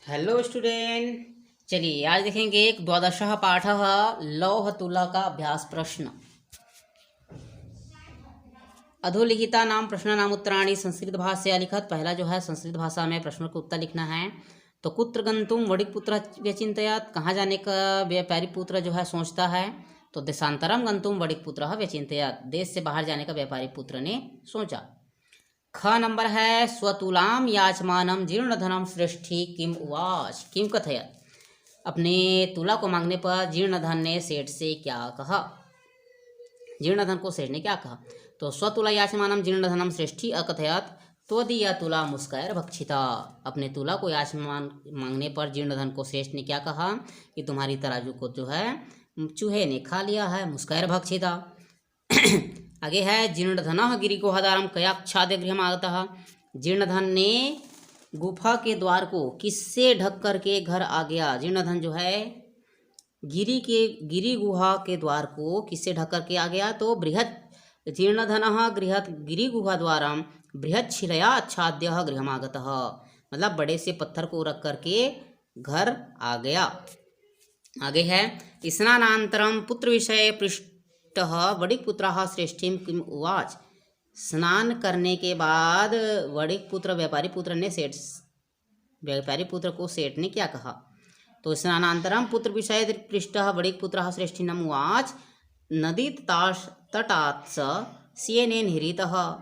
Hello student. चलिए आज देखेंगे एक द्वादशः पाठः लौह तुला का अभ्यास प्रश्न। अधोलिखिता नाम प्रश्न नाम उत्तराणि संस्कृत भाषा लिखत। पहला जो है संस्कृत भाषा में प्रश्न को उत्तर लिखना है। तो कुत्र गंतुम वणिक पुत्र व्यचिंतयात, कहाँ जाने का व्यापारी पुत्र जो है सोचता है। तो देशांतरम गंतुम वणिक पुत्र व्यचिंतयात, देश से बाहर जाने का व्यापारी पुत्र ने सोचा। ख नंबर है स्वतुलाम याचमानम जीर्णधनम श्रेष्ठी किम उवाच किम कथयत, अपने तुला को मांगने पर जीर्णधन ने सेठ से क्या कहा। जीर्णधन को सेठ ने क्या कहा। तो स्वतुला याचमानम जीर्णधनम श्रेष्ठी अकथयत त्वदीया तुला मुस्कैर भक्षिता, अपने तुला को याचमान मांगने पर जीर्णधन को श्रेष्ठ ने क्या कहा कि तुम्हारी तराजू को जो है चूहे ने खा लिया है, मुस्कैर भक्षिता। आगे है जीर्णधन गिरिगुहाधारम कयाच्छाद्य गृहम आगतः, जीर्णधन ने गुफा के द्वार को किससे ढक करके घर आ गया। जीर्णधन जो है गिरी गुहा के द्वार को किससे ढक करके आ गया। तो बृहत जीर्णधन गृहत गिरी गुहा द्वारम बृहत शिलया आच्छाद्य गृहमागतः, मतलब बड़े से पत्थर को रख करके घर आ गया। आगे है स्नानांतरम पुत्र विषय पृष्ठ वणिक पुत्रः श्रेष्ठीम किम उवाच, स्नान करने के बाद वणिक पुत्र व्यापारी पुत्र ने व्यापारी पुत्र को सेठ ने क्या कहा। तो स्नानांतरम पुत्र विषय पृष्ठः वणिक पुत्रः श्रेष्ठीनम उवाच नदी तटात् सियनेन हिरितः,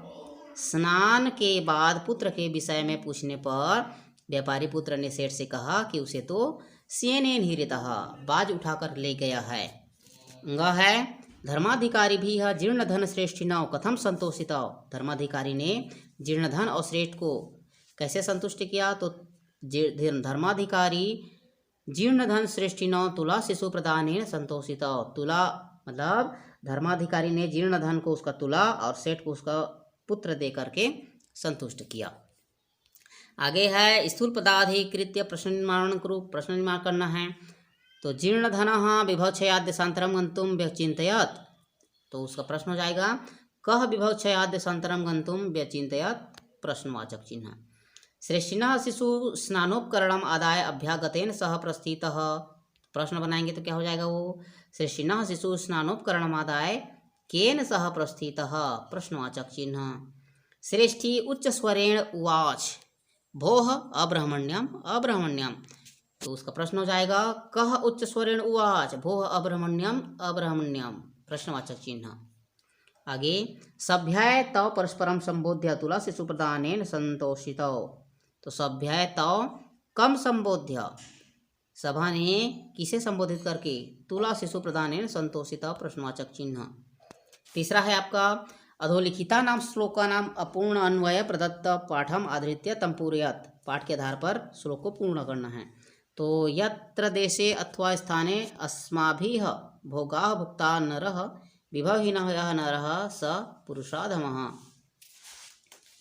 स्नान के बाद पुत्र के विषय में पूछने पर व्यापारी पुत्र ने सेठ से कहा कि उसे तो सियनेन हिरितः, बाज उठाकर ले गया है। है धर्माधिकारी भी है जीर्णधन श्रेष्ठिनौ कथम संतोषितौ, धर्माधिकारी ने जीर्णधन और श्रेष्ठ को कैसे संतुष्ट किया। तो धर्माधिकारी जीर्णधन श्रेष्ठिनौ तुला शिशु प्रदानेन संतोषितौ, तुला मतलब धर्माधिकारी ने जीर्णधन को उसका तुला और श्रेष्ठ को उसका पुत्र दे करके संतुष्ट किया। आगे है स्थूल पदाधिकृत्य प्रश्न निर्माण करना है। तो जीर्णधन विभवक्षयाद देशांतरम गंतुम व्यचिंतयत, तो उसका प्रश्न हो जाएगा कह विभवक्षयाद देशांतरम गंतुम व्यचिंतयत, प्रश्नवाचक चिन्ह। श्रेष्ठिनः शिशु स्नानोपकरणम आदाय अभ्यागतेन सह प्रस्थितः, प्रश्न बनाएंगे तो क्या हो जाएगा वो श्रेष्ठिनः शिशु स्नानोपकरणम आदाय केन सह प्रस्थितः, प्रश्नवाचक चिन्ह। श्रेष्ठी उच्च स्वरेण उवाच भोः अब्रह्मण्यम अब्रह्मण्यम, तो उसका प्रश्न हो जाएगा कह उच्च स्वरेण उवाच भोः अब्रह्मण्यम अब्रह्मण्यम, प्रश्नवाचक चिन्ह। आगे सभ्याय तव परस्परम संबोध्य तुला शिशु प्रदानेन संतोषितौ, तो सभ्याय तव कम संबोध्य, सभा ने किसे संबोधित करके तुला शिशु प्रदानेन संतोषितौ, प्रश्नवाचक चिन्ह। तीसरा है आपका अधोलिखिता नाम श्लोका नाम अपूर्ण अन्वय प्रदत्त पाठम आधृत्य तम पूरयत, पाठ के आधार पर श्लोक को पूर्ण करना है। तो यत्र देशे अथवा स्थाने अस्माभिः भोगाः भुक्ता नरः विभवहीनः यः नरः स पुरुषाधमः,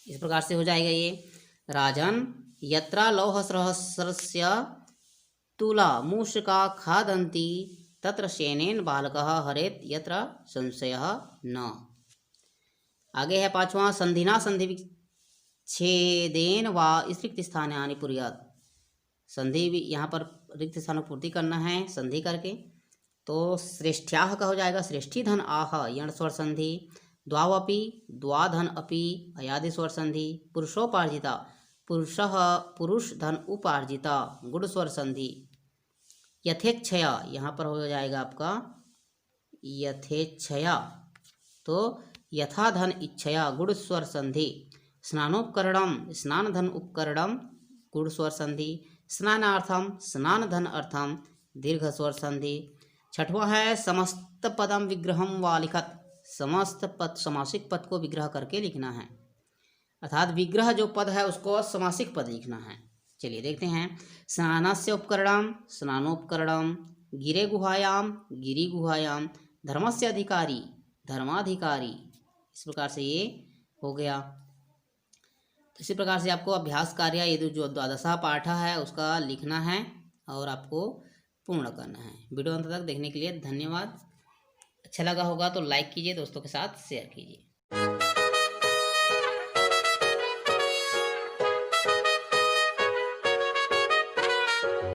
इस प्रकार से हो जाएगा ये। राजन यत्र लौहसहस्रस्य तुला मूषका खादन्ति तत्र शेनेन बालकः हरेत यत्र संशयः न। आगे है पांचवा संधिना संधि विच्छेदेन वा रिक्त स्थानानि पुर्यात्, संधि यहाँ पर रिक्त स्थानों की पूर्ति करना है संधि करके। तो श्रेष्ठ्याः का हो जाएगा श्रेष्ठी धन आह यण स्वर संधि, द्वावपि द्वाधन अपि अयादि स्वर संधि, पुरुषोपार्जिता पुरुषः पुरुष धन उपार्जिता गुण स्वर संधि, यथेच्छया यहाँ पर हो जाएगा आपका यथेच्छया, तो यथा धन इच्छया गुण स्वर संधि, स्नानोपकरणम स्नान धन उपकरणम गुण स्वर संधि, स्नानार्थम स्नान धन अर्थम दीर्घ स्वर संधि। छठवां है समस्त पदम विग्रहम वा लिखत, समस्त पद समासिक पद को विग्रह करके लिखना है, अर्थात विग्रह जो पद है उसको समासिक पद लिखना है। चलिए देखते हैं स्नानस्य उपकरणम स्नानोपकरणम, गिरे गुहायाम गिरी गुहायाम, धर्मस्य अधिकारी धर्माधिकारी, इस प्रकार से ये हो गया। तो इसी प्रकार से आपको अभ्यास कार्य ये जो द्वादशा पाठ है उसका लिखना है और आपको पूर्ण करना है। वीडियो अंत तक देखने के लिए धन्यवाद। अच्छा लगा होगा तो लाइक कीजिए, दोस्तों के साथ शेयर कीजिए।